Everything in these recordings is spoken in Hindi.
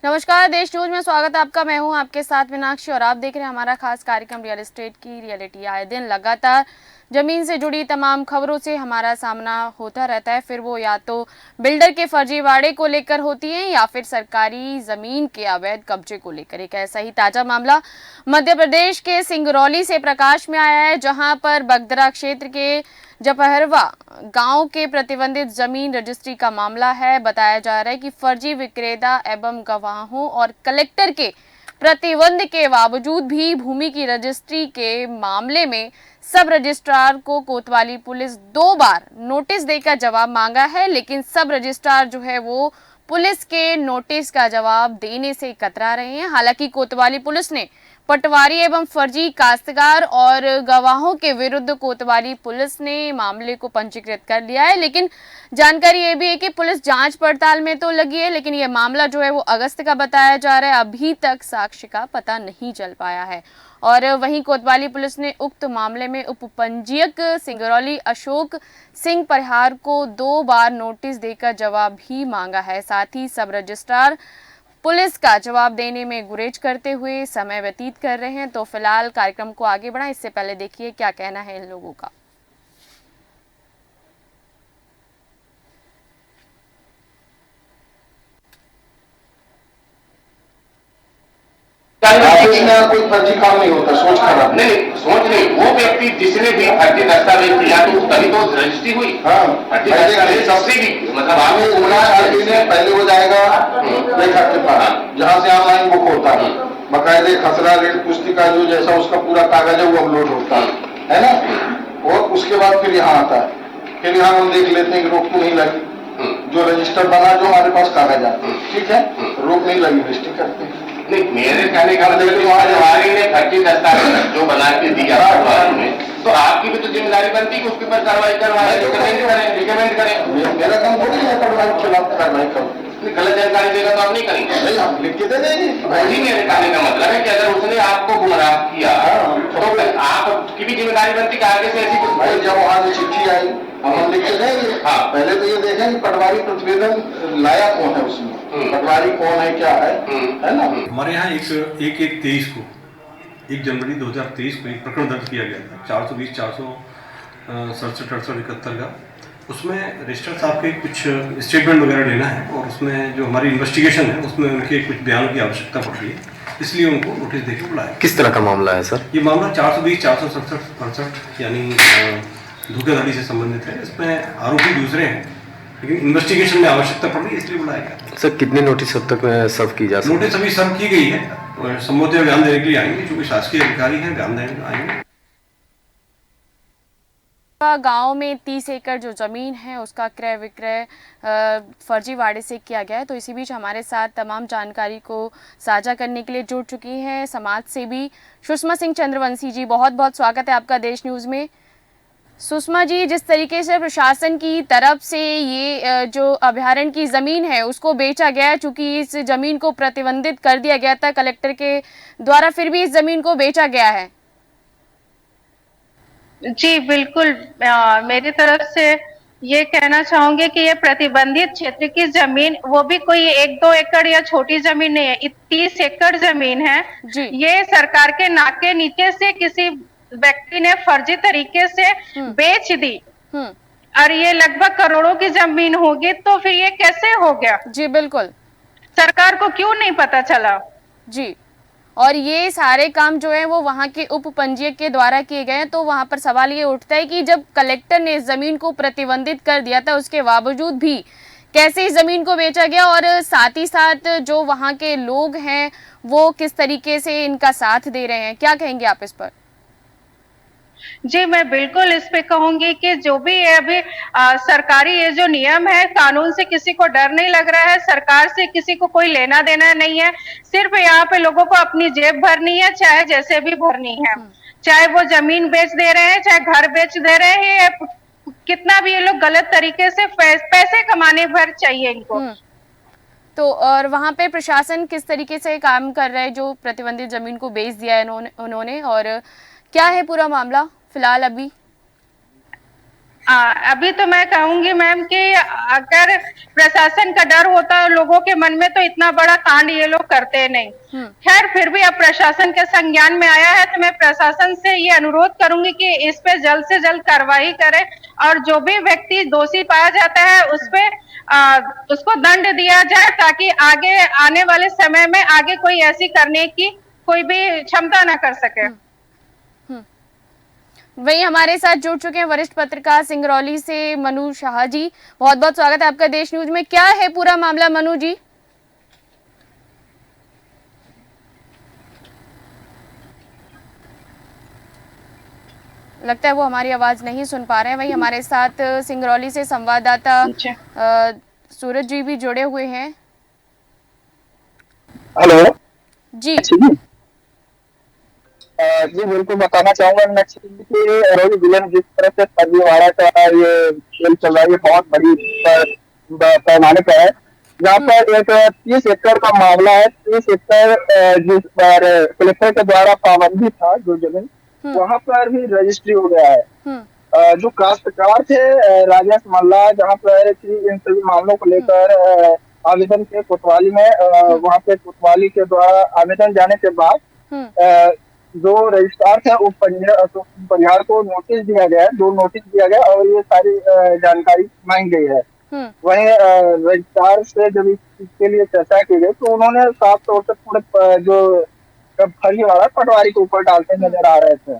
नमस्कार, देश न्यूज में स्वागत है आपका। मैं हूं आपके साथ मीनाक्षी और आप देख रहे हैं हमारा खास कार्यक्रम रियल एस्टेट की रियलिटी। आए दिन लगातार जमीन से जुड़ी तमाम खबरों से हमारा सामना होता रहता है, फिर वो या तो बिल्डर के फर्जीवाड़े को लेकर होती है या फिर सरकारी जमीन के अवैध कब्जे को लेकर। एक ऐसा ही ताजा मामला मध्य प्रदेश के सिंगरौली से प्रकाश में आया है, जहां पर बगदरा क्षेत्र के जपहरवा गांव के प्रतिबंधित जमीन रजिस्ट्री का मामला है। बताया जा रहा है कि फर्जी विक्रेता एवं गवाहों और कलेक्टर के प्रतिबंध के बावजूद भी भूमि की रजिस्ट्री के मामले में सब रजिस्ट्रार को कोतवाली पुलिस 2 बार नोटिस देकर जवाब मांगा है, लेकिन सब रजिस्ट्रार जो है वो पुलिस के नोटिस का जवाब देने से कतरा रहे हैं। हालांकि कोतवाली पुलिस ने पटवारी एवं फर्जी काश्तकार और गवाहों के विरुद्ध कोतवाली पुलिस ने मामले को पंजीकृत कर लिया है, लेकिन जानकारी ये भी है कि पुलिस जांच पड़ताल में तो लगी है, लेकिन ये मामला जो है वो अगस्त का बताया जा रहा है। अभी तक साक्ष्य का पता नहीं चल पाया है। और वहीं कोतवाली पुलिस ने उक्त मामले में उप पंजीयक सिंगरौली अशोक सिंह परिहार को 2 बार नोटिस देकर जवाब भी मांगा है। साथ ही सब रजिस्ट्रार पुलिस का जवाब देने में गुरेज करते हुए समय व्यतीत कर रहे हैं। तो फिलहाल कार्यक्रम को आगे बढ़ाएं, इससे पहले देखिए क्या कहना है इन लोगों का। इसमें कोई फर्जी काम नहीं होता, सोच खराब नहीं, सोच नहीं। वो व्यक्ति जिसने भी फर्जी दस्तावेज दिया तो तभी तो रजिस्ट्री हुई। फर्जी दस्तावेज सबसे भी मतलब पहले हो जाएगा लेखा के पास, जहाँ से ऑनलाइन बुक होता है, बकायदे खसरा रेट पुस्तिका जो जैसा उसका पूरा कागज है वो अपलोड होता है ना, और उसके बाद फिर यहाँ आता है। फिर यहाँ हम देख लेते हैं कि रोक तो नहीं लगी, जो रजिस्टर बना जो हमारे पास कागज आते हैं, ठीक है, रोक नहीं लगी, रजिस्ट्री करते हैं। नहीं, मेरे कहने का मतलब पटवारी ने फर्जी दस्तावेज जो बना के दिया पटवारी ने, तो आपकी भी तो जिम्मेदारी बनती है कि उसके ऊपर कार्रवाई करवाएं, रिकमेंड करें। मेरा काम थोड़ी है पटवारी के खिलाफ कार्रवाई करो। गलत जानकारी देगा तो आप नहीं करेंगे। नहीं, हम लिख के दे देंगे। वही मेरे कहने का मतलब है कि अगर उसने आपको गुमराह किया तो आपकी भी जिम्मेदारी बनती है कि आगे से ऐसी कुछ। भाई जब वहाँ से चिट्ठी आई हम लिख के देंगे। हाँ, पहले तो ये देखें कि पटवारी प्रतिवेदन लाया कौन है, उसमें पटवारी कौन है, क्या है ना। हमारे यहाँ एक 23 को 1 जनवरी 2023 को एक प्रकरण दर्ज किया गया था 420 467 68 71 का। उसमें रजिस्टर साहब के कुछ स्टेटमेंट वगैरह लेना है और उसमें जो हमारी इन्वेस्टिगेशन है उसमें उनके कुछ बयानों की आवश्यकता पड़ रही है, इसलिए उनको नोटिस देकर बुलाया। किस तरह का मामला है सर? ये मामला 420 467 68 यानी धोखाधड़ी से संबंधित है। इसमें आरोपी दूसरे हैं, लेकिन इन्वेस्टिगेशन में आवश्यकता पड़ रही है, इसलिए बुलाया गया। सर कितने नोटिस अब तक सर्व की जा सकती है? नोटिस अभी सर्व की गई है और संबोधित बयान देने के लिए आएंगे, जो भी शासकीय अधिकारी हैं बयान देने आएंगे। गांव में 30 एकड़ जो जमीन है उसका क्रय विक्रय फर्जीवाड़े से किया गया है। तो इसी बीच हमारे साथ तमाम जानकारी को साझा करने के लिए जुड़ चुकी हैं समाज सेवी सुषमा सिंह चंद्रवंशी जी। बहुत बहुत स्वागत है आपका देश न्यूज में। सुषमा जी, जिस तरीके से प्रशासन की तरफ से ये जो अभयारण्य की जमीन है उसको बेचा गया है, चूंकि इस जमीन को प्रतिबंधित कर दिया गया था कलेक्टर के द्वारा, फिर भी इस जमीन को बेचा गया है। जी बिल्कुल, मेरी तरफ से ये कहना चाहूंगी कि ये प्रतिबंधित क्षेत्र की जमीन, वो भी कोई 1-2 एकड़ या छोटी जमीन नहीं है, 30 एकड़ जमीन है जी। ये सरकार के नाक के नीचे से किसी व्यक्ति ने फर्जी तरीके से बेच दी और ये लगभग करोड़ों की जमीन होगी, तो फिर ये कैसे हो गया? जी बिल्कुल, सरकार को क्यों नहीं पता चला? जी। और ये सारे काम जो है वो वहाँ के उप पंजीयक के द्वारा किए गए हैं। तो वहाँ पर सवाल ये उठता है कि जब कलेक्टर ने इस जमीन को प्रतिबंधित कर दिया था उसके बावजूद भी कैसे इस जमीन को बेचा गया, और साथ ही साथ जो वहाँ के लोग हैं वो किस तरीके से इनका साथ दे रहे हैं, क्या कहेंगे आप इस पर? जी मैं बिल्कुल इस पे कहूंगी कि जो भी है अभी सरकारी ये जो नियम है, कानून से किसी को डर नहीं लग रहा है, सरकार से किसी को कोई लेना देना नहीं है, सिर्फ यहाँ पे लोगों को अपनी जेब भरनी है, चाहे जैसे भी भरनी है, चाहे वो जमीन बेच दे रहे हैं, चाहे घर बेच दे रहे हैं, कितना भी ये लोग गलत तरीके से पैसे कमाने भर चाहिए इनको। तो और वहाँ पे प्रशासन किस तरीके से काम कर रहा है जो प्रतिबंधित जमीन को बेच दिया है उन्होंने, और क्या है पूरा मामला फिलहाल अभी? अभी तो मैं कहूंगी मैम कि अगर प्रशासन का डर होता लोगों के मन में तो इतना बड़ा कांड ये लोग करते नहीं। खैर फिर भी अब प्रशासन के संज्ञान में आया है तो मैं प्रशासन से ये अनुरोध करूंगी कि इस पे जल्द से जल्द कार्रवाई करे और जो भी व्यक्ति दोषी पाया जाता है उस पे उसको दंड दिया जाए ताकि आगे आने वाले समय में आगे कोई ऐसी करने की कोई भी क्षमता न कर सके। वही हमारे साथ जुड़ चुके हैं वरिष्ठ पत्रकार सिंगरौली से मनु शाह जी। बहुत बहुत स्वागत है आपका देश न्यूज में। क्या है पूरा मामला मनु जी? लगता है वो हमारी आवाज नहीं सुन पा रहे हैं। वही हमारे साथ सिंगरौली से संवाददाता सूरज जी भी जुड़े हुए हैं। हेलो जी जी बिल्कुल बताना चाहूंगा अरौली जिले में जिस तरह से फर्जीवाड़ा का ये खेल चल रहा है ये बहुत बड़ी पैमाने पर है। जहाँ पर एक 30 एकड़ का मामला है। 30 एकड़ जिस पर कलेक्टर के द्वारा पाबंदी था जो जमीन वहाँ पर भी रजिस्ट्री हो गया है। जो काश्तकार थे राजेश मल्ला जहाँ पर इन सभी मामलों को लेकर आवेदन के कोतवाली में वहाँ पे कोतवाली के द्वारा आवेदन जाने के बाद जो रजिस्ट्रार थे उप परिहार को नोटिस दिया गया है। 2 नोटिस दिया गया और ये सारी जानकारी मांगी गई है। वहीं रजिस्ट्रार से जब इसके लिए चर्चा की गई तो उन्होंने साफ तौर से पूरे जो फर्जीवाड़ा पटवारी के ऊपर डालते नजर आ रहे थे।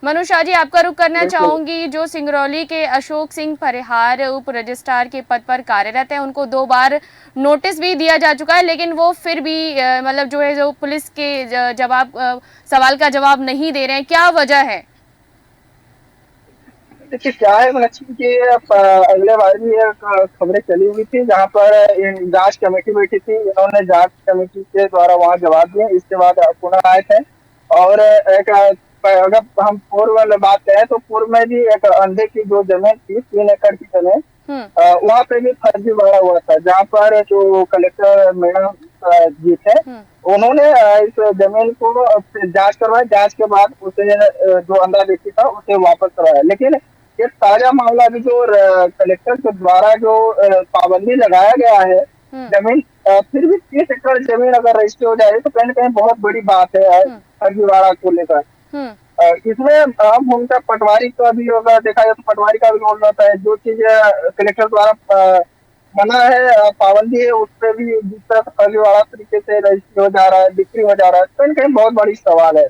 मनु शाह जी आपका रुख करना चाहूंगी। जो सिंगरौली के अशोक सिंह परिहार उप रजिस्ट्रार के पद पर कार्यरत है उनको 2 बार नोटिस भी दिया जा चुका है लेकिन वो फिर भी मतलब जो है जो पुलिस के सवाल का जवाब नहीं दे रहे हैं, क्या वजह है? देखिए क्या है लक्ष्मी की अगले बार भी खबरें चली हुई थी जहाँ पर जांच कमेटी बैठी थी। इन्होंने जांच कमेटी के द्वारा वहाँ जवाब दिए। इसके बाद पुनः आए थे और एक अगर हम पूर्व वाले बात करें तो पूर्व में भी एक अंधे की जो जमीन थी 3 एकड़ की जमीन वहाँ पे भी फर्जीवाड़ा हुआ था जहाँ पर जो कलेक्टर मैडम जी थे उन्होंने इस जमीन को जांच करवाई। जांच के बाद उसे जो अंधा व्यक्ति था उसे वापस करवाया। लेकिन ये ताजा मामला अभी जो कलेक्टर के द्वारा जो पाबंदी लगाया गया है जमीन फिर भी 30 एकड़ जमीन अगर रजिस्ट्री हो जाए तो कहीं न कहीं बहुत बड़ी बात है फर्जीवाड़ा को लेकर। इसमें अहम भूमिका पटवारी का भी होगा। देखा जाए तो पटवारी का भी रोल रहता है। जो चीज कलेक्टर द्वारा मना है पाबंदी है उस पर भी जिस तरह से फर्जीवाड़ा तरीके से रजिस्ट्री हो जा रहा है बिक्री हो जा रहा है कहीं कहीं बहुत बड़ी सवाल है।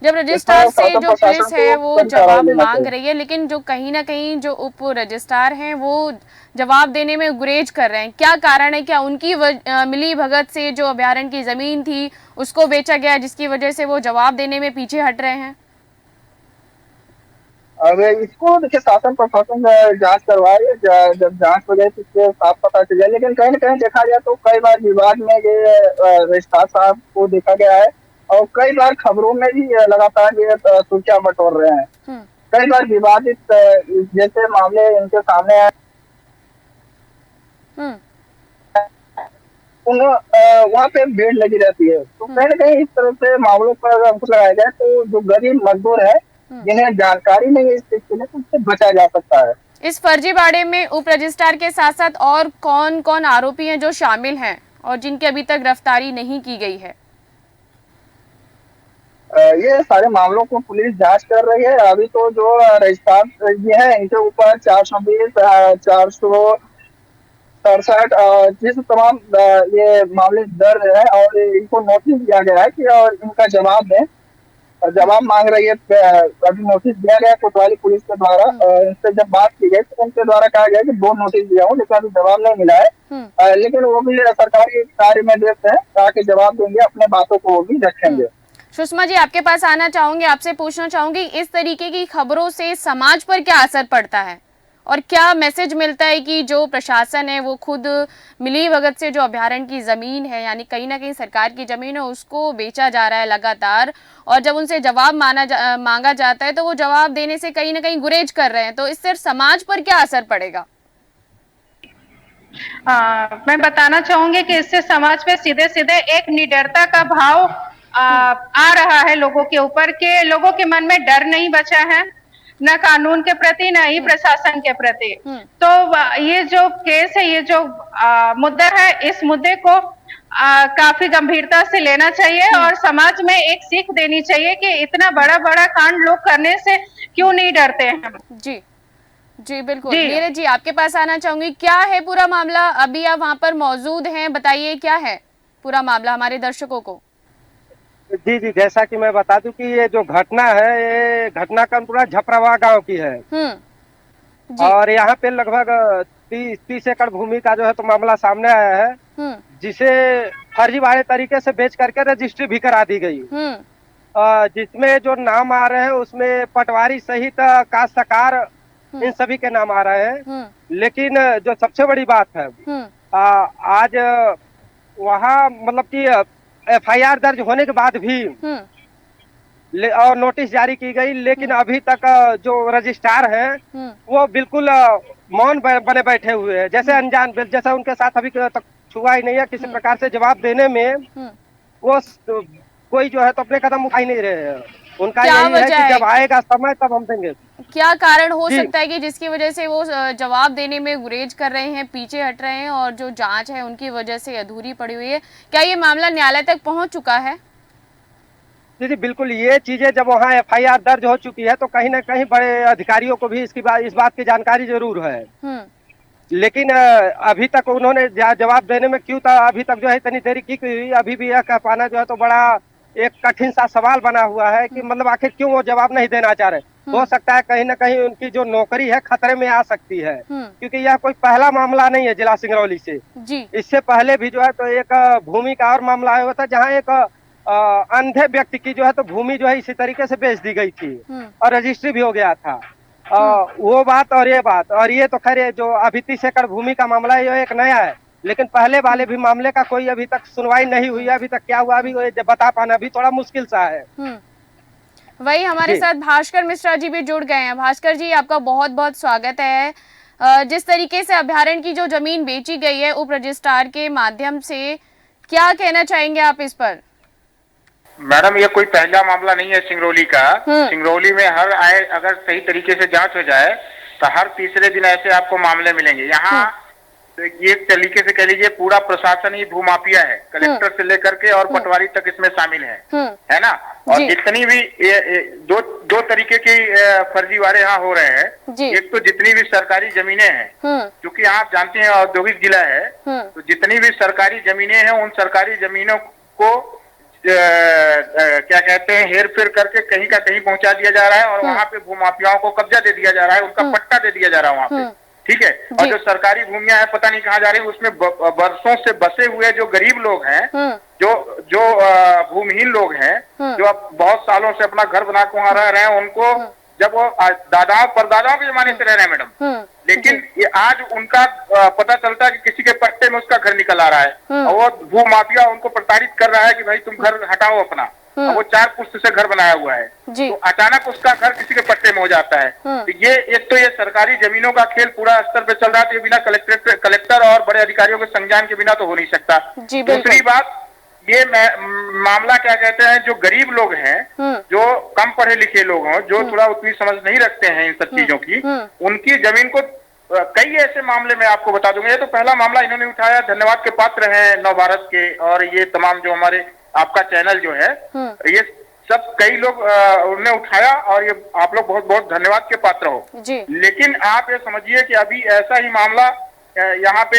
जब रजिस्ट्रार से जो पुलिस है वो जवाब मांग रही है लेकिन जो कहीं ना कहीं जो उप रजिस्ट्रार हैं वो जवाब देने में गुरेज कर रहे हैं, क्या कारण है? क्या उनकी मिली भगत से जो अभयारण्य की जमीन थी उसको बेचा गया जिसकी वजह से वो जवाब देने में पीछे हट रहे हैं? अब इसको देखिए शासन प्रशासन जांच करवाए। जब जांच हो जाए तो इससे साफ पता चल जाए। लेकिन कहीं न कहीं देखा जाए तो कई बार विवाद में ये रजिस्ट्रार साहब को देखा गया है और कई बार खबरों में भी लगातार ये सुर्खियां बटोर रहे हैं। कई बार विवादित जैसे मामले इनके सामने आए वहाँ पे भीड़ लगी रहती है। तो कहीं न कहीं इस तरह से मामलों पर अगर अंकुश लगाया जाए तो जो गरीब मजदूर है जिन्हें जानकारी नहीं है इस चीज के लिए तो उससे बचा जा सकता है। इस फर्जीवाड़े में उप रजिस्ट्रार के साथ साथ और कौन कौन आरोपी हैं जो शामिल हैं और जिनकी अभी तक गिरफ्तारी नहीं की गई है? ये सारे मामलों को पुलिस जांच कर रही है। अभी तो जो रजिस्ट्रार ये है इनके ऊपर 420, 467 जिस तमाम ये मामले दर्ज है और इनको नोटिस दिया गया है कि और इनका जवाब दें। जवाब मांग रही है। अभी नोटिस दिया गया कोतवाली पुलिस के द्वारा। इनसे जब बात की गई तो उनके द्वारा कहा गया कि 2 नोटिस दिया हूँ लेकिन अभी जवाब नहीं मिला है। लेकिन वो भी सरकारी कार्य में व्यस्त है ताकि जवाब देंगे अपने बातों को वो भी रखेंगे। सुषमा जी आपके पास आना चाहूंगी, आपसे पूछना चाहूंगी इस तरीके की खबरों से समाज पर क्या असर पड़ता है और क्या मैसेज मिलता है कि जो प्रशासन है वो खुद मिली भगत से जो अभयारण्य की जमीन है यानी कहीं ना कहीं सरकार की जमीन है उसको बेचा जा रहा है लगातार और जब उनसे जवाब मांगा जाता है तो वो जवाब देने से कहीं ना कहीं गुरेज कर रहे हैं, तो इससे समाज पर क्या असर पड़ेगा? मैं बताना चाहूंगी कि इससे समाज पे सीधे सीधे एक निडरता का भाव आ रहा है लोगों के ऊपर के लोगों के मन में डर नहीं बचा है। न कानून के प्रति न ही प्रशासन के प्रति। तो ये जो केस है, ये जो मुद्दा है, इस मुद्दे को काफी गंभीरता से लेना चाहिए और समाज में एक सीख देनी चाहिए कि इतना बड़ा बड़ा कांड लोग करने से क्यों नहीं डरते हैं। जी जी बिल्कुल। नीरज जी, आपके पास आना चाहूंगी, क्या है पूरा मामला? अभी आप वहां पर मौजूद हैं, बताइए क्या है पूरा मामला हमारे दर्शकों को। जी जी, जैसा कि मैं बता दूं कि ये जो घटना है, ये घटना पूरा झपरावा गांव की है। जी। और यहाँ पे लगभग 30 एकड़ भूमि का जो है तो मामला सामने आया है, जिसे फर्जीवाड़े तरीके से बेच करके रजिस्ट्री भी करा दी गई। जिसमें जो नाम आ रहे हैं उसमें पटवारी सहित काश्तकार इन सभी के नाम आ रहे हैं। लेकिन जो सबसे बड़ी बात है, आज वहाँ मतलब कि FIR दर्ज होने के बाद भी और नोटिस जारी की गई, लेकिन अभी तक जो रजिस्ट्रार हैं वो बिल्कुल मौन बने बैठे हुए हैं, जैसे अनजान, जैसे उनके साथ अभी तक छुआ ही नहीं है। किसी प्रकार से जवाब देने में वो कोई जो है तो अपने कदम उठा ही नहीं रहे हैं। उनका यही है कि जब आएगा समय तब हम देंगे। क्या कारण हो सकता है कि जिसकी वजह से वो जवाब देने में गुरेज कर रहे हैं, पीछे हट रहे हैं और जो जांच है उनकी वजह से अधूरी पड़ी हुई है? क्या ये मामला न्यायालय तक पहुंच चुका है? जी बिल्कुल, ये चीजें जब वहाँ FIR दर्ज हो चुकी है तो कहीं ना कहीं बड़े अधिकारियों को भी इस बात की जानकारी जरूर है। लेकिन अभी तक उन्होंने जवाब देने में क्यों था अभी तक जो है इतनी देरी की हुई, अभी भी यह कह पाना जो है तो बड़ा एक कठिन सा सवाल बना हुआ है कि मतलब आखिर क्यों वो जवाब नहीं देना चाह रहे। हो सकता है कहीं ना कहीं उनकी जो नौकरी है खतरे में आ सकती है, क्योंकि यह कोई पहला मामला नहीं है जिला सिंगरौली से। इससे पहले भी जो है तो एक भूमि का और मामला आया हुआ था, जहाँ एक अंधे व्यक्ति की जो है तो भूमि जो है इसी तरीके से बेच दी गई थी और रजिस्ट्री भी हो गया था। वो बात और ये बात, और ये तो खैर जो अभी 30 एकड़ भूमि का मामला है ये एक नया है, लेकिन पहले वाले भी मामले का कोई अभी तक सुनवाई नहीं हुई है। अभी तक क्या हुआ अभी बता पाना भी थोड़ा मुश्किल सा है। वही हमारे साथ भास्कर मिश्रा जी भी जुड़ गए हैं। भास्कर जी, आपका बहुत बहुत स्वागत है। जिस तरीके से अभ्यारण्य की जो जमीन बेची गई है उप रजिस्ट्रार के माध्यम से, क्या कहना चाहेंगे आप इस पर? मैडम, ये कोई पहला मामला नहीं है सिंगरौली का। सिंगरौली में हर आए अगर सही तरीके से जांच हो जाए तो हर तीसरे दिन ऐसे आपको मामले मिलेंगे। यहाँ ये तरीके से कह लीजिए पूरा प्रशासन ही भूमाफिया है, कलेक्टर से लेकर के और पटवारी तक इसमें शामिल है ना। और जितनी भी दो तरीके की फर्जीवाड़े यहाँ हो रहे हैं। एक तो जितनी भी सरकारी जमीनें हैं, क्योंकि आप जानते हैं औद्योगिक जिला है, तो जितनी भी सरकारी जमीनें हैं उन सरकारी जमीनों को क्या कहते हैं हेर फेर करके कहीं का कहीं पहुंचा दिया जा रहा है और वहाँ पे भूमाफियाओं को कब्जा दे दिया जा रहा है, उनका पट्टा दे दिया जा रहा है वहाँ पे। ठीक है। और जो सरकारी भूमियां हैं पता नहीं कहाँ जा रही है, उसमें बरसों से बसे हुए जो गरीब लोग हैं, जो भूमिहीन लोग हैं, जो अब बहुत सालों से अपना घर बना के वहाँ रह रहे हैं, उनको जब वो दादाओं परदादाओं के जमाने से रह रहे हैं मैडम, लेकिन ये आज उनका पता चलता है कि किसी के पट्टे में उसका घर निकल आ रहा है और वो भूमाफिया उनको प्रताड़ित कर रहा है कि भाई तुम घर हटाओ अपना। वो 4 पुश्त से घर बनाया हुआ है, तो अचानक उसका घर किसी के पट्टे में हो जाता है। तो ये एक तो ये सरकारी जमीनों का खेल पूरा स्तर पे चल रहा है, तो ये बिना कलेक्टर और बड़े अधिकारियों के संज्ञान के बिना तो हो नहीं सकता। दूसरी बात, ये मामला क्या कहते हैं, जो गरीब लोग हैं, जो कम पढ़े लिखे लोग हैं, जो थोड़ा उतनी समझ नहीं रखते हैं इन सब चीजों की, उनकी जमीन को कई ऐसे मामले में आपको बता दूंगा। ये तो पहला मामला इन्होंने उठाया, धन्यवाद के पात्र हैं नव भारत के और ये तमाम जो हमारे आपका चैनल जो है, ये सब कई लोग उन्होंने उठाया और ये आप लोग बहुत बहुत धन्यवाद के पात्र हो। लेकिन आप ये समझिए कि अभी ऐसा ही मामला यहाँ पे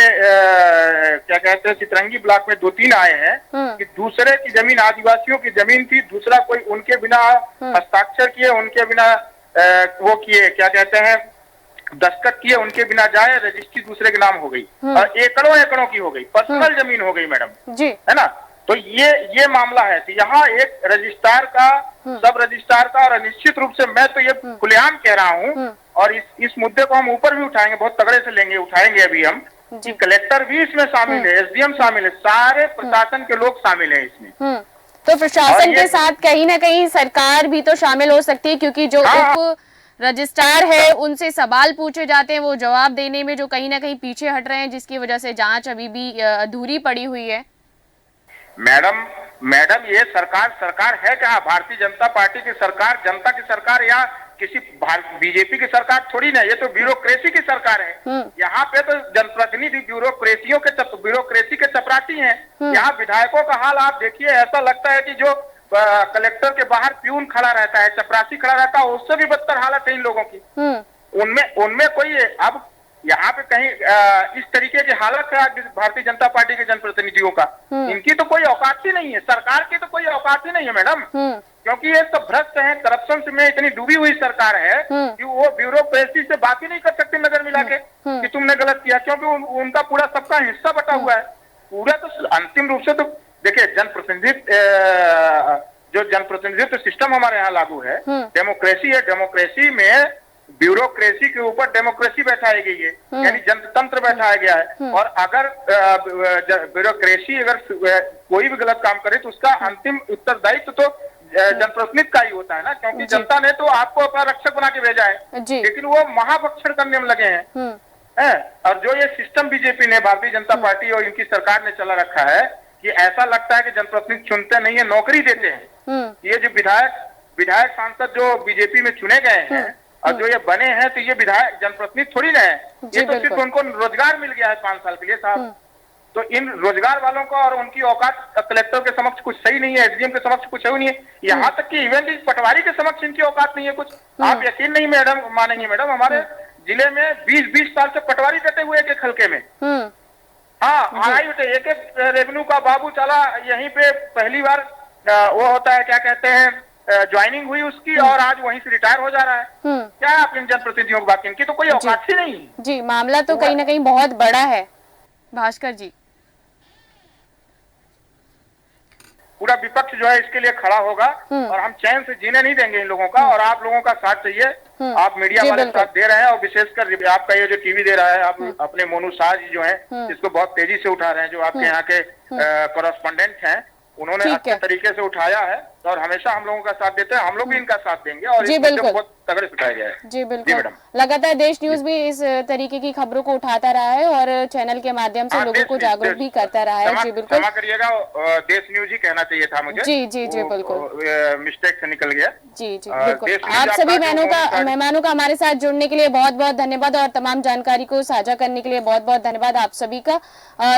क्या कहते हैं चितरंगी ब्लॉक में 2-3 आए हैं कि दूसरे की जमीन, आदिवासियों की जमीन थी, दूसरा कोई उनके बिना हस्ताक्षर किए, उनके बिना वो किए क्या कहते हैं दस्तखत किए, उनके बिना जाए रजिस्ट्री दूसरे के नाम हो गई और एकड़ों की हो गई, पर्सनल जमीन हो गई मैडम, है ना। तो ये मामला है। तो यहाँ एक रजिस्ट्रार का, सब रजिस्ट्रार का, और निश्चित रूप से मैं तो ये खुलेआम कह रहा हूँ और इस मुद्दे को हम ऊपर भी उठाएंगे, बहुत तगड़े से लेंगे, उठाएंगे अभी हम कि कलेक्टर भी इसमें शामिल है, SDM शामिल है, सारे प्रशासन के लोग शामिल है इसमें। तो प्रशासन के साथ कहीं ना कहीं सरकार भी तो शामिल हो सकती है, क्योंकि जो उप रजिस्ट्रार है उनसे सवाल पूछे जाते हैं, वो जवाब देने में जो कहीं ना कहीं पीछे हट रहे हैं, जिसकी वजह से जांच अभी भी अधूरी पड़ी हुई है। मैडम ये सरकार है कहाँ? भारतीय जनता पार्टी की सरकार, जनता की सरकार। यहाँ किसी बीजेपी की सरकार थोड़ी ना, ये तो ब्यूरोक्रेसी की सरकार है। यहाँ पे तो जनप्रतिनिधि ब्यूरोक्रेसी के चपरासी हैं। यहाँ विधायकों का हाल आप देखिए, ऐसा लगता है कि जो कलेक्टर के बाहर प्यून खड़ा रहता है, चपरासी खड़ा रहता है, उससे भी बदतर हालत है इन लोगों की। उनमें कोई अब यहाँ पे कहीं इस तरीके की हालत है आज भारतीय जनता पार्टी के जनप्रतिनिधियों का, इनकी तो कोई औकात ही नहीं है, सरकार की तो कोई औकात ही नहीं है मैडम। क्योंकि ये तो भ्रष्ट है, करप्शन में इतनी डूबी हुई सरकार है कि वो ब्यूरोक्रेसी से बात ही नहीं कर सकती नजर मिला के कि तुमने गलत किया, क्योंकि उनका पूरा सबका हिस्सा बटा हुआ है पूरा। तो अंतिम रूप से तो देखिए जो जनप्रतिनिधित्व सिस्टम हमारे यहाँ लागू है, डेमोक्रेसी है, डेमोक्रेसी में ब्यूरोक्रेसी के ऊपर डेमोक्रेसी बैठाई गई है, यानी जनतंत्र बैठाया गया है। और अगर ब्यूरोक्रेसी अगर कोई भी गलत काम करे तो उसका अंतिम उत्तरदायित्व तो जनप्रतिनिधि का ही होता है ना, क्योंकि जनता ने तो आपको अपना रक्षक बना के भेजा है, लेकिन वो महाभक्षण करने में लगे हैं। और जो ये सिस्टम बीजेपी ने, भारतीय जनता पार्टी और इनकी सरकार ने चला रखा है कि ऐसा लगता है कि जनप्रतिनिधि चुनते नहीं है, नौकरी देते हैं। ये जो विधायक सांसद जो बीजेपी में चुने गए हैं और जो ये बने हैं, तो ये विधायक जनप्रतिनिधि थोड़ी ना है, ये तो सिर्फ उनको रोजगार मिल गया है 5 साल के लिए साहब। तो इन रोजगार वालों को और उनकी औकात कलेक्टर के समक्ष कुछ सही नहीं है, एसडीएम के समक्ष कुछ सही नहीं है, यहाँ तक कि इवन पटवारी के समक्ष इनकी औकात नहीं है कुछ। आप यकीन नहीं मानेंगे मैडम, हमारे जिले में 20-20 साल से पटवारी करते हुए एक हल्के में। हाँ, आराई होते एक रेवेन्यू का बाबू चला यहीं पे, पहली बार वो होता है क्या कहते हैं ज्वाइनिंग हुई उसकी, और आज वहीं से रिटायर हो जा रहा है। क्या है आप इन जनप्रतिनिधियों की बात, इनकी तो कोई औकात ही नहीं। जी, मामला तो कहीं ना कहीं बहुत बड़ा है भास्कर जी। पूरा विपक्ष जो है इसके लिए खड़ा होगा और हम चैन से जीने नहीं देंगे इन लोगों का, और आप लोगों का साथ चाहिए। आप मीडिया वाले साथ दे रहे हैं, और विशेषकर आपका ये जो टीवी दे रहा है, आप अपने मोनू शाह जी जो है इसको बहुत तेजी से उठा रहे हैं, जो आपके यहाँ के कॉरेस्पोंडेंट हैं, उन्होंने अच्छे तरीके से उठाया है और हमेशा हम लोगों का साथ देते हैं, हम लोग भी इनका साथ देंगे। और जी बिल्कुल, बहुत तगड़े से उठाया गया है। जी बिल्कुल, लगातार देश न्यूज भी इस तरीके की खबरों को उठाता रहा है और चैनल के माध्यम से लोगों को जागरूक भी करता रहा है। जी बिल्कुल, क्षमा करिएगा, देश न्यूज ही कहना चाहिए था मुझे। जी जी जी बिल्कुल, मिस्टेक से निकल गया। जी जी बिल्कुल। आप सभी मेहमानों का हमारे साथ जुड़ने के लिए बहुत बहुत धन्यवाद, और तमाम जानकारी को साझा करने के लिए बहुत बहुत धन्यवाद आप सभी का।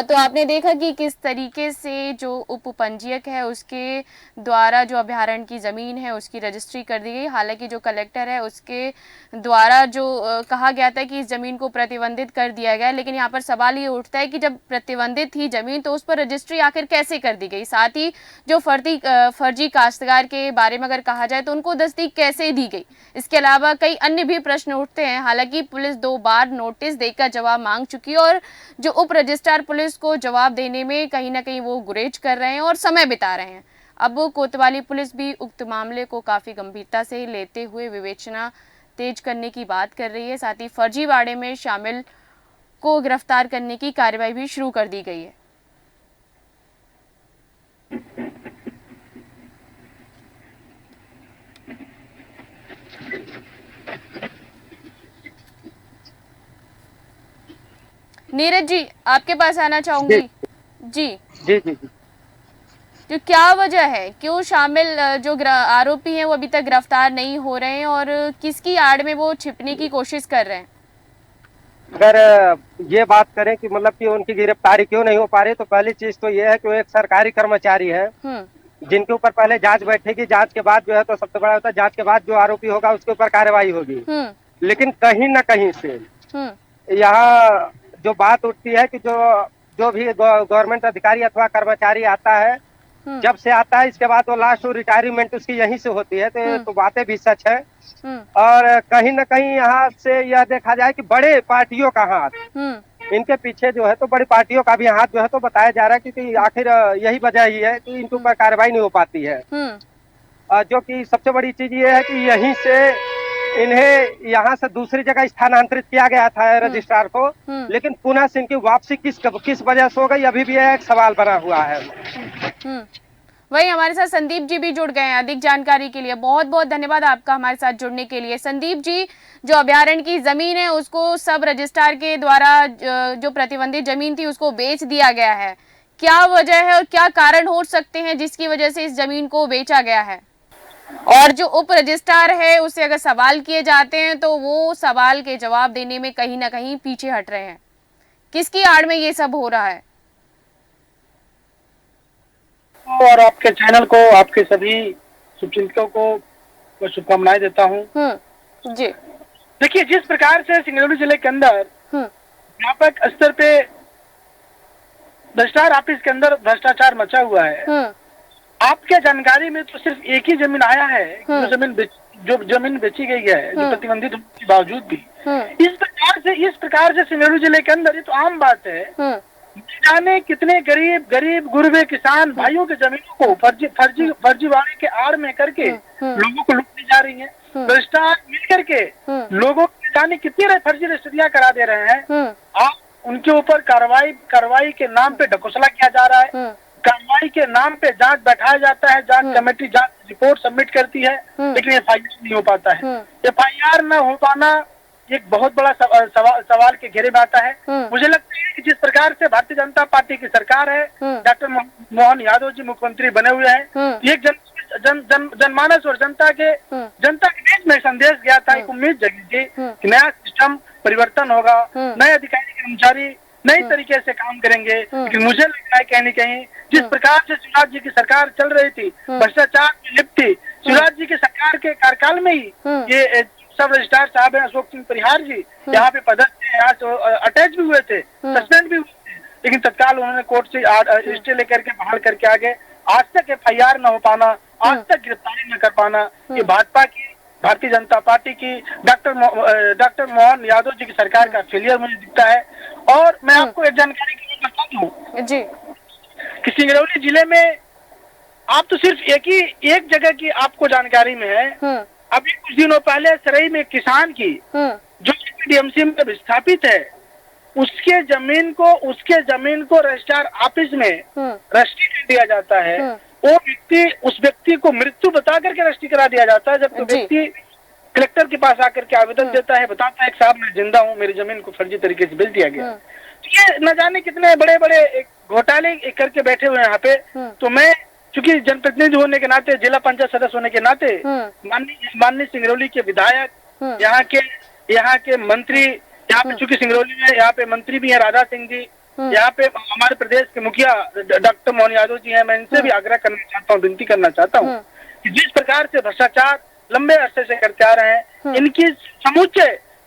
तो आपने देखा कि किस तरीके से जो उप पंजीयक है उसके द्वारा जो अभयारण्य की जमीन है उसकी रजिस्ट्री कर दी गई। हालांकि जो कलेक्टर है उसके द्वारा जो कहा गया था कि इस जमीन को प्रतिबंधित कर दिया गया, लेकिन यहाँ पर सवाल ये उठता है कि जब प्रतिबंधित ही जमीन तो उस पर रजिस्ट्री आखिर कैसे कर दी गई। साथ ही जो फर्जी काश्तकार के बारे में अगर कहा जाए तो उनको तस्दीक कैसे दी गई। इसके अलावा कई अन्य भी प्रश्न उठते हैं। हालांकि पुलिस 2 बार नोटिस देकर जवाब मांग चुकी है और जो उप रजिस्ट्रार पुलिस को जवाब देने में कहीं ना कहीं वो गुरेज कर रहे हैं और समय बिता रहे हैं। अब कोतवाली पुलिस भी उक्त मामले को काफी गंभीरता से लेते हुए विवेचना तेज करने की बात कर रही है। साथ ही फर्जीवाड़े में शामिल को गिरफ्तार करने की कार्रवाई भी शुरू कर दी गई है। नीरज जी, आपके पास आना चाहूंगी। जी जी जी जी, तो क्या वजह है, क्यों शामिल जो आरोपी हैं वो अभी तक गिरफ्तार नहीं हो रहे हैं और किसकी आड़ में वो छिपने की कोशिश कर रहे हैं? अगर ये बात करें कि मतलब कि उनकी गिरफ्तारी क्यों नहीं हो पा रही, तो पहली चीज तो ये है कि वो एक सरकारी कर्मचारी है जिनके ऊपर पहले जांच बैठेगी, जांच के बाद जो है तो सबसे बड़ा होता है जांच के बाद जो आरोपी होगा उसके ऊपर कार्रवाई होगी। लेकिन कहीं ना कहीं से यहाँ जो बात उठती है कि जो भी गवर्नमेंट अधिकारी अथवा कर्मचारी आता है, जब से आता है इसके बाद वो लास्ट रिटायरमेंट उसकी यहीं से होती है, तो बातें भी सच है। और कहीं ना कहीं यहाँ से यह देखा जाए कि बड़े पार्टियों का हाथ इनके पीछे जो है, तो बड़ी पार्टियों का भी हाथ जो है तो बताया जा रहा है, क्योंकि आखिर यही वजह ही है कि इनके ऊपर कार्रवाई नहीं हो पाती है। जो कि सबसे बड़ी चीज ये है कि यहीं से इन्हें यहाँ से दूसरी जगह स्थानांतरित किया गया था रजिस्ट्रार को, लेकिन पुनः से इनकी वापसी किस वजह से हो गई, अभी भी एक सवाल बना हुआ है। वही हमारे साथ संदीप जी भी जुड़ गए हैं अधिक जानकारी के लिए। बहुत बहुत धन्यवाद आपका हमारे साथ जुड़ने के लिए। संदीप जी, जो अभयारण्य की जमीन है उसको सब रजिस्ट्रार के द्वारा जो प्रतिबंधित जमीन थी उसको बेच दिया गया है, क्या वजह है और क्या कारण हो सकते हैं जिसकी वजह से इस जमीन को बेचा गया है? और जो उप रजिस्ट्रार है उससे अगर सवाल किए जाते हैं तो वो सवाल के जवाब देने में कहीं ना कहीं पीछे हट रहे हैं। किसकी आड़ में ये सब हो रहा है? और आपके चैनल को, आपके सभी शुभचिंतकों को मैं शुभकामनाएं देता हूँ। जी देखिए, जिस प्रकार से सिंगरौली जिले के अंदर व्यापक स्तर पे रजिस्ट्रार ऑफिस के अंदर भ्रष्टाचार मचा हुआ है, आपके जानकारी में तो सिर्फ एक ही जमीन आया है जो जमीन बेची गई है, जो प्रतिबंधित होने के बावजूद भी। इस प्रकार से सिंगरौली जिले के अंदर ये तो आम बात है, जाने कितने गरीब गुरबे किसान भाइयों के जमीनों को फर्जीवाड़े के आड़ में करके लोगों को लूटने जा रही है। रजिस्ट्रार मिल करके लोगों को जाने कितनी फर्जी रजिस्ट्रियां करा दे रहे हैं। आप उनके ऊपर कार्रवाई के नाम पे ढकोसला किया जा रहा है, कार्रवाई के नाम पे जांच बैठाया जाता है, जांच कमेटी जांच रिपोर्ट सबमिट करती है, लेकिन FIR नहीं हो पाता है। FIR न हो पाना एक बहुत बड़ा सवाल के घेरे में आता है। मुझे लगता है कि जिस प्रकार से भारतीय जनता पार्टी की सरकार है, डॉक्टर मोहन यादव जी मुख्यमंत्री बने हुए हैं, एक जनमानस और जनता के बीच में संदेश गया था, एक उम्मीद जगी थी कि नया सिस्टम परिवर्तन होगा, नए अधिकारी कर्मचारी नई तरीके से काम करेंगे। लेकिन मुझे लग रहा है कहीं न कहीं जिस प्रकार से शिवराज जी की सरकार चल रही थी, भ्रष्टाचार में लिप्त थी, शिवराज जी की सरकार के कार्यकाल में ही ये सब रजिस्ट्रार साहब हैं, अशोक सिंह परिहार जी यहाँ पे पदस्थ थे, यहाँ से अटैच भी हुए थे, सस्पेंड भी हुए थे, लेकिन तत्काल उन्होंने कोर्ट से स्टे लेकर के बहाल करके आगे। आज तक FIR न हो पाना, आज तक गिरफ्तारी न कर पाना, ये भाजपा की, भारतीय जनता पार्टी की, डॉक्टर मोहन यादव जी की सरकार का फेलियर मुझे दिखता है। और मैं आपको एक जानकारी की बता दूं जी कि सिंगरौली जिले में आप तो सिर्फ एक जगह की आपको जानकारी में है। अभी कुछ दिनों पहले सरई में किसान की जो DMC में विस्थापित है, उसके जमीन को रजिस्ट्रार ऑफिस में रजिस्ट्री कर दिया जाता है। उस व्यक्ति को मृत्यु बता करके रजिस्ट्री करा दिया जाता है, जबकि व्यक्ति कलेक्टर के पास आकर के आवेदन देता है, बताता है कि साहब मैं जिंदा हूँ, मेरी जमीन को फर्जी तरीके से बेच दिया गया। तो ये न जाने कितने बड़े बड़े घोटाले करके बैठे हुए यहाँ पे। तो मैं चूंकि जनप्रतिनिधि होने के नाते, जिला पंचायत सदस्य होने के नाते, माननीय सिंगरौली के विधायक, यहाँ के मंत्री, यहाँ पे चूंकि सिंगरौली में यहाँ पे मंत्री भी है राधा सिंह जी, यहाँ पे हमारे प्रदेश के मुखिया डॉक्टर मोहन यादव जी हैं, मैं इनसे भी आग्रह करना चाहता हूँ, विनती करना चाहता हूँ कि जिस प्रकार से भ्रष्टाचार लंबे अरसे से करते आ रहे हैं, इनकी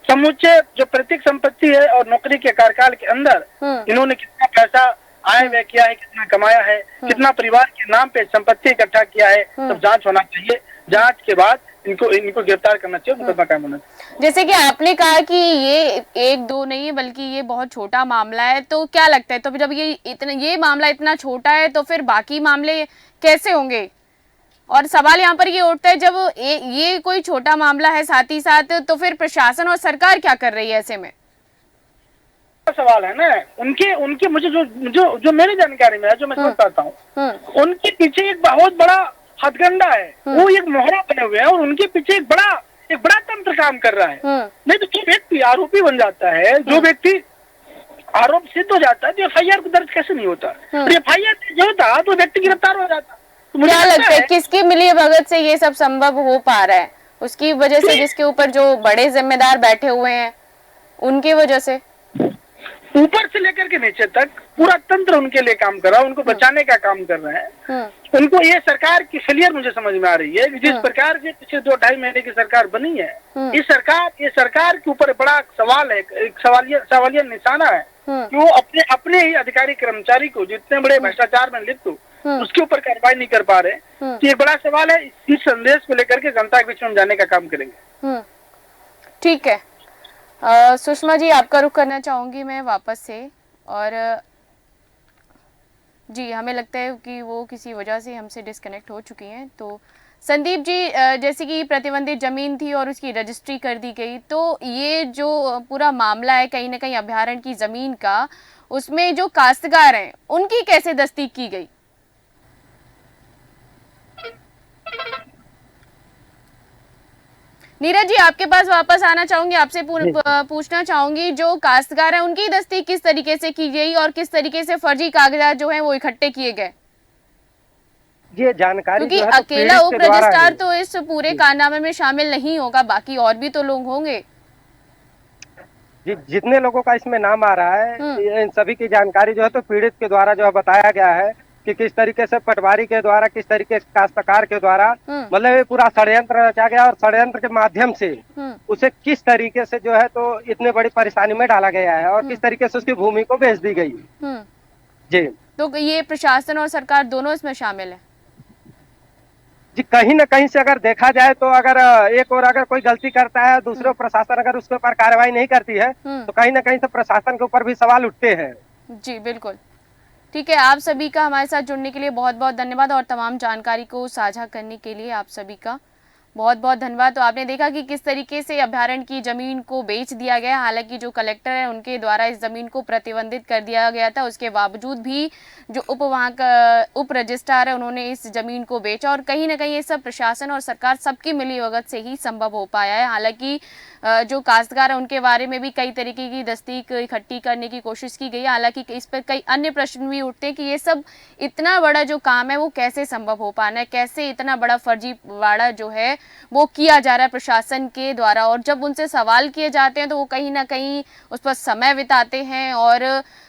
समूचे जो प्रत्येक संपत्ति है और नौकरी के कार्यकाल के अंदर इन्होंने कितना पैसा आय व्यय किया है, कितना कमाया है, कितना परिवार के नाम पे संपत्ति इकट्ठा किया है, सब जांच होना चाहिए। जांच के बाद इनको गिरफ्तार करना चाहिए, मुकदमा कायम होना चाहिए। जैसे कि आपने कहा कि ये 1-2 नहीं बल्कि ये बहुत छोटा मामला है, तो क्या लगता है, तो जब ये मामला इतना छोटा है तो फिर बाकी मामले कैसे होंगे? और सवाल यहाँ पर ये उठता है, जब ये कोई छोटा मामला है साथ ही साथ, तो फिर प्रशासन और सरकार क्या कर रही है ऐसे में? सवाल है ना, उनके मुझे जो मेरी जानकारी में है, जो मैं समझ पाता हूँ, उनके पीछे एक बहुत बड़ा हथकंडा है, वो एक मोहरा बने हुए हैं और उनके पीछे एक बड़ा तंत्र काम कर रहा है। नहीं तो जो व्यक्ति आरोपी बन जाता है, जो व्यक्ति आरोप सिद्ध हो जाता है, तो FIR को दर्ज कैसे नहीं होता? और FIR जो होता तो व्यक्ति गिरफ्तार हो जाता। तो मुझे क्या लगता है किसकी मिली भगत से ये सब संभव हो पा रहा है? उसकी वजह से, जिसके ऊपर जो बड़े जिम्मेदार बैठे हुए हैं उनकी वजह से, ऊपर से लेकर के नीचे तक पूरा तंत्र उनके लिए काम कर रहा है, उनको बचाने का काम कर रहे हैं। उनको ये सरकार की फेलियर मुझे समझ में आ रही है, जिस प्रकार से पिछले 2-2.5 महीने की सरकार बनी है, ये सरकार के ऊपर बड़ा सवाल है, एक सवालिया निशाना है कि वो अपने ही अधिकारी कर्मचारी को जितने बड़े भ्रष्टाचार में लिप्त हो उसके ऊपर कार्रवाई नहीं कर पा रहे। तो ये बड़ा सवाल है, इस संदेश को लेकर के जनता के बीच में जाने का काम करेंगे। ठीक है, सुषमा जी आपका रुख करना चाहूंगी मैं वापस से। और जी हमें लगता है कि वो किसी वजह से हमसे डिस्कनेक्ट हो चुकी हैं। तो संदीप जी, जैसे कि प्रतिबंधित जमीन थी और उसकी रजिस्ट्री कर दी गई, तो ये जो पूरा मामला है कहीं ना कहीं अभ्यारण्य की जमीन का, उसमें जो काश्तकार हैं उनकी कैसे तस्दीक की गई? नीरज जी आपके पास वापस आना चाहूंगी, आपसे पूछना चाहूंगी, जो काश्तकार हैं उनकी तस्दीक किस तरीके से की गई और किस तरीके से फर्जी कागजात जो हैं वो इकट्ठे किए गए? ये जानकारी क्योंकि जो है तो अकेला पीड़ित उप के द्वारा रजिस्ट्रार है। तो इस पूरे कारनामे में शामिल नहीं होगा, बाकी और भी तो लोग होंगे। जितने लोगों का इसमें नाम आ रहा है, इन सभी की जानकारी जो है तो पीड़ित के द्वारा जो है बताया गया है कि किस तरीके से पटवारी के द्वारा, किस तरीके से काश्तकार के द्वारा, मतलब ये पूरा षड्यंत्र रचा गया और षड्यंत्र के माध्यम से उसे किस तरीके से जो है तो इतने बड़ी परेशानी में डाला गया है और किस तरीके से उसकी भूमि को बेच दी गई। जी, तो ये प्रशासन और सरकार दोनों इसमें शामिल है जी। कहीं न कहीं से अगर देखा जाए तो अगर एक और अगर कोई गलती करता है, दूसरे प्रशासन अगर उसके ऊपर कार्रवाई नहीं करती है तो कहीं न कहीं से प्रशासन के ऊपर भी सवाल उठते हैं। जी बिल्कुल, ठीक है। आप सभी का हमारे साथ जुड़ने के लिए बहुत बहुत धन्यवाद और तमाम जानकारी को साझा करने के लिए आप सभी का बहुत बहुत धन्यवाद। तो आपने देखा कि किस तरीके से अभ्यारण्य की जमीन को बेच दिया गया, हालांकि जो कलेक्टर है उनके द्वारा इस जमीन को प्रतिबंधित कर दिया गया था, उसके बावजूद भी जो वहाँ का उप रजिस्ट्रार है उन्होंने इस जमीन को बेचा और कहीं ना कहीं ये सब प्रशासन और सरकार सबकी मिलीभगत से ही संभव हो पाया है। हालांकि जो काश्तकार है उनके बारे में भी कई तरीके की दस्तीक इकट्ठी करने की कोशिश की गई, हालांकि इस पर कई अन्य प्रश्न भी उठते हैं कि ये सब इतना बड़ा जो काम है वो कैसे संभव हो पाना है, कैसे इतना बड़ा फर्जीवाड़ा जो है वो किया जा रहा है प्रशासन के द्वारा। और जब उनसे सवाल किए जाते हैं तो वो कहीं ना कहीं उस पर समय बिताते हैं और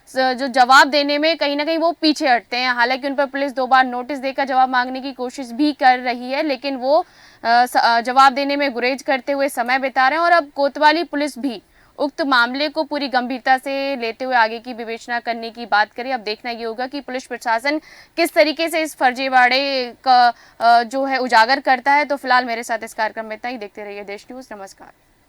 जो जवाब देने में कहीं ना कहीं वो पीछे हटते हैं। हालांकि उन पर पुलिस 2 बार नोटिस देकर जवाब मांगने की कोशिश भी कर रही है, लेकिन वो जवाब देने में गुरेज करते हुए समय बिता रहे हैं। और अब कोतवाली पुलिस भी उक्त मामले को पूरी गंभीरता से लेते हुए आगे की विवेचना करने की बात करें। अब देखना ये होगा कि पुलिस प्रशासन किस तरीके से इस फर्जीवाड़े का जो है उजागर करता है। तो फिलहाल मेरे साथ इस कार्यक्रम में इतना ही। देखते रहिए देश न्यूज़। नमस्कार।